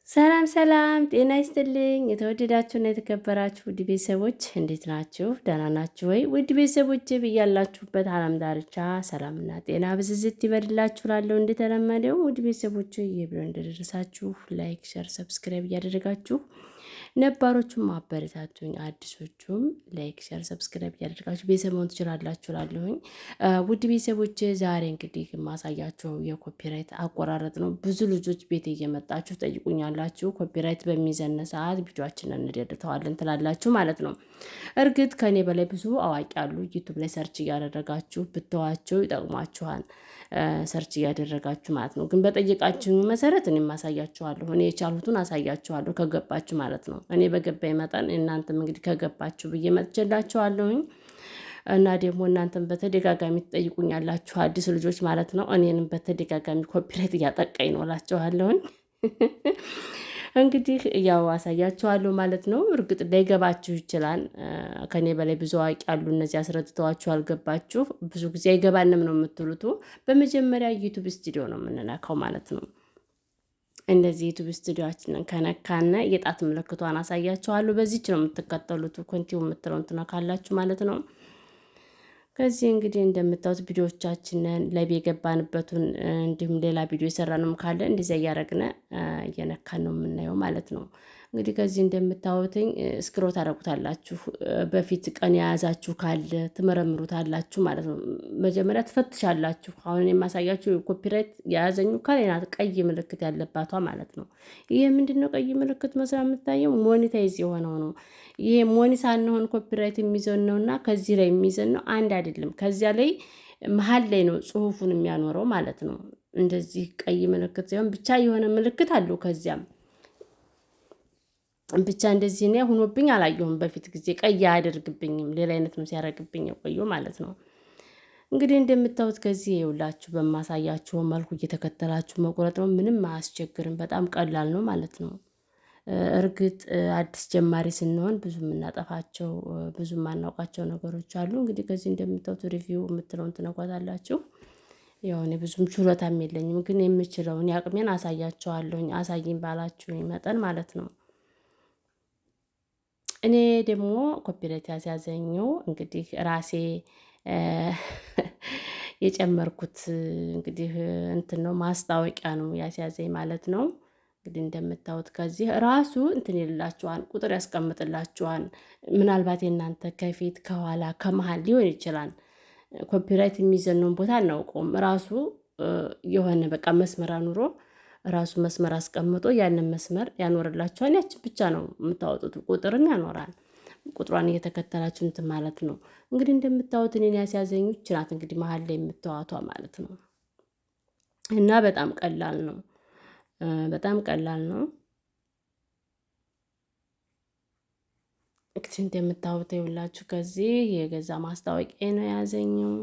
ሰላም ሰላም፣ ጤና ይስጥልኝ። የተወደዳችሁና የተከበራችሁ ውድ ቤተሰቦች እንዴት ናችሁ? ደህና ናችሁ ወይ? ውድ ቤተሰቦች ብያላችሁበት ዓለም ዳርቻ ሰላምና ጤና ብዝዝት ይበድላችሁ። ላለሁ እንደተለመደው ውድ ቤተሰቦች ይህ ብሎ እንደደረሳችሁ ላይክ፣ ሸር፣ ሰብስክራይብ እያደረጋችሁ ነባሮቹም አበረታቱኝ፣ አዲሶቹም ላይክ ሸር ሰብስክራይብ እያደረጋችሁ ቤተሰብ መሆን ትችላላችሁ እላለሁኝ። ውድ ቤተሰቦች ዛሬ እንግዲህ የማሳያችሁ የኮፒራይት አቆራረጥ ነው። ብዙ ልጆች ቤት እየመጣችሁ ጠይቁኛላችሁ። ኮፒራይት በሚዘነ ሰዓት ቪዲዮአችንን እንደድተዋለን ትላላችሁ ማለት ነው። እርግጥ ከኔ በላይ ብዙ አዋቂ አሉ። ዩቱብ ላይ ሰርች እያደረጋችሁ ብትዋቸው ይጠቅሟችኋል። ሰርች እያደረጋችሁ ማለት ነው። ግን በጠየቃችሁ መሰረት እኔም አሳያችኋለሁ። እኔ የቻሉትን አሳያችኋለሁ ከገባችሁ ማለት ነው። እኔ በገባኝ መጠን እናንተም እንግዲህ ከገባችሁ ብዬ መጥቼላችኋለሁኝ። እና ደግሞ እናንተም በተደጋጋሚ ትጠይቁኛላችሁ አዲስ ልጆች ማለት ነው። እኔንም በተደጋጋሚ ኮፒራይት እያጠቃኝ ነው እላችኋለሁኝ። እንግዲህ ያው አሳያችኋለሁ ማለት ነው። እርግጥ ላይገባችሁ ይችላል። ከኔ በላይ ብዙ አዋቂ አሉ። እነዚህ አስረድተዋችሁ አልገባችሁ ብዙ ጊዜ አይገባንም ነው የምትሉት። በመጀመሪያ ዩቱብ ስቱዲዮ ነው የምንነካው ማለት ነው። እንደዚህ ዩቱብ ስቱዲዮአችንን ከነካነ የጣት ምልክቷን አሳያችኋለሁ። በዚች ነው የምትከተሉት። ኮንቲው የምትለውን ትነካላችሁ ማለት ነው። ከዚህ እንግዲህ እንደምታዩት ቪዲዮዎቻችንን ላይ የገባንበትን እንዲሁም ሌላ ቪዲዮ የሰራነውም ካለ እንደዚያ እያደረግን እየነካን ነው የምናየው ማለት ነው። እንግዲህ ከዚህ እንደምታዩትኝ ስክሮል ታደርጉታላችሁ። በፊት ቀን የያዛችሁ ካለ ትመረምሩታላችሁ ማለት ነው። መጀመሪያ ትፈትሻላችሁ። አሁን የማሳያችሁ ኮፒራይት የያዘኙ ከላይ ናት ቀይ ምልክት ያለባቷ ማለት ነው። ይሄ ምንድነው ቀይ ምልክት መስላ የምታየው? ሞኔታይዝ የሆነው ነው። ይሄ ሞኒ ሳንሆን ኮፒራይት የሚይዘን ነውና ከዚህ ላይ የሚይዘን ነው አንድ አይደለም። ከዚያ ላይ መሀል ላይ ነው ጽሁፉን የሚያኖረው ማለት ነው። እንደዚህ ቀይ ምልክት ሳይሆን ብቻ የሆነ ምልክት አለው ከዚያም ብቻ እንደዚህ ነው ሆኖብኝ አላየሁም። በፊት ጊዜ ቀይ አያደርግብኝም ሌላ አይነት ነው ሲያደርግብኝ የቆየው ማለት ነው። እንግዲህ እንደምታዩት ከዚህ ይውላችሁ በማሳያችሁ መልኩ እየተከተላችሁ መቁረጥ ነው። ምንም አያስቸግርም። በጣም ቀላል ነው ማለት ነው። እርግጥ አዲስ ጀማሪ ስንሆን ብዙ የምናጠፋቸው ብዙ የማናውቃቸው ነገሮች አሉ። እንግዲህ ከዚህ እንደምታዩት ሪቪው የምትለውን ትነኳታላችሁ። ያው እኔ ብዙም ችሎታም የለኝም፣ ግን የምችለውን ያቅሜን አሳያቸዋለሁኝ። አሳይኝ ባላችሁኝ መጠን ማለት ነው። እኔ ደግሞ ኮፒራይት ያስያዘኝው እንግዲህ ራሴ የጨመርኩት እንግዲህ እንትን ነው ማስታወቂያ ነው ያስያዘኝ ማለት ነው። እንግዲህ እንደምታዩት ከዚህ ራሱ እንትን ይልላችኋል፣ ቁጥር ያስቀምጥላችኋል። ምናልባት የእናንተ ከፊት ከኋላ ከመሃል ሊሆን ይችላል። ኮፒራይት የሚይዘነውን ቦታ አናውቀውም። ራሱ የሆነ በቃ መስመር አኑሮ ራሱ መስመር አስቀምጦ ያንን መስመር ያኖርላችኋል። ያችን ብቻ ነው የምታወጡት። ቁጥርም ያኖራል። ቁጥሯን እየተከተላችሁ እንትን ማለት ነው። እንግዲህ እንደምታዩት እኔን ያስያዘኝ ይህች ናት። እንግዲህ መሀል ላይ የምታዋቷ ማለት ነው። እና በጣም ቀላል ነው። በጣም ቀላል ነው። እንግዲህ እንደምታዩት ይኸውላችሁ ከዚህ የገዛ ማስታወቂያ ነው የያዘኝው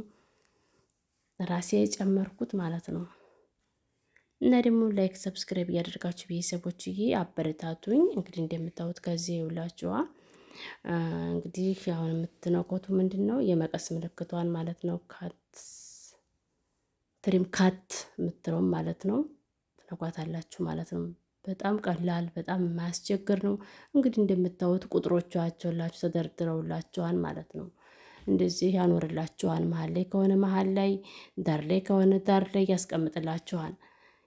ራሴ የጨመርኩት ማለት ነው። እና ደግሞ ላይክ ሰብስክራይብ እያደረጋችሁ ቤተሰቦችዬ አበረታቱኝ። እንግዲህ እንደምታዩት ከዚህ ይውላችኋ እንግዲህ አሁን የምትነኩት ምንድነው የመቀስ ምልክቷን ማለት ነው። ትሪም ካት የምትለው ማለት ነው ትነኳታላችሁ ማለት ነው። በጣም ቀላል በጣም የማያስቸግር ነው። እንግዲህ እንደምታዩት ቁጥሮቻቸውላችሁ ተደርድረውላችኋል ማለት ነው። እንደዚህ ያኖርላችኋል። መሀል ላይ ከሆነ መሀል ላይ፣ ዳር ላይ ከሆነ ዳር ላይ ያስቀምጥላችኋል።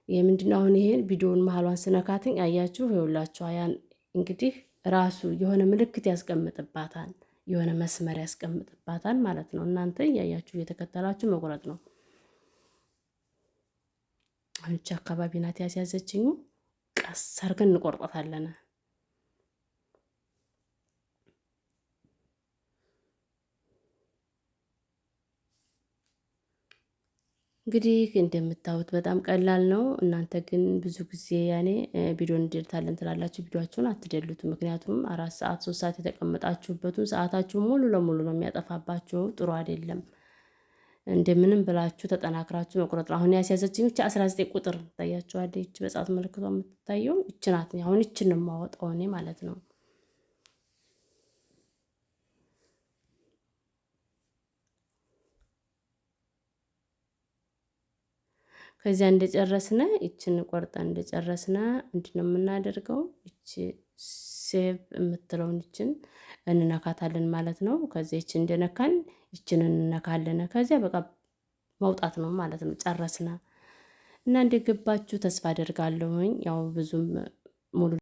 የምንድነው አሁን ይሄን ቪዲዮውን መሀሏን ስነካትኝ አያችሁ ይኸውላችሁ ያን እንግዲህ ራሱ የሆነ ምልክት ያስቀምጥባታል፣ የሆነ መስመር ያስቀምጥባታል ማለት ነው። እናንተ እያያችሁ እየተከተላችሁ መቁረጥ ነው። አንቺ አካባቢ ናት ያስያዘችኝ። ቀስ አድርገን እንቆርጣታለን። እንግዲህ እንደምታዩት በጣም ቀላል ነው። እናንተ ግን ብዙ ጊዜ ያኔ ቪዲዮ እንደልታለን ትላላችሁ። ቪዲዮአችሁን አትደሉት። ምክንያቱም 4 ሰዓት 3 ሰዓት የተቀመጣችሁበትን ሰዓታችሁን ሙሉ ለሙሉ ነው የሚያጠፋባችሁ። ጥሩ አይደለም። እንደምንም ብላችሁ ተጠናክራችሁ መቁረጥ ነው። አሁን ያስያዘችኝ ብቻ 19 ቁጥር ታያችኋለች። ይህች በጻት ምልክቷ የምትታየው ይህች ናት። አሁን ይህችን ነው የማወጣው እኔ ማለት ነው። ከዚያ እንደጨረስነ ይችን ቆርጠን እንደጨረስነ ምንድነው የምናደርገው? ይቺ ሴቭ የምትለውን ይችን እንነካታለን ማለት ነው። ከዚያ ይችን እንደነካን ይችን እንነካለን። ከዚያ በቃ መውጣት ነው ማለት ነው። ጨረስነ እና እንደገባችሁ ተስፋ አደርጋለሁኝ። ያው ብዙም ሙሉ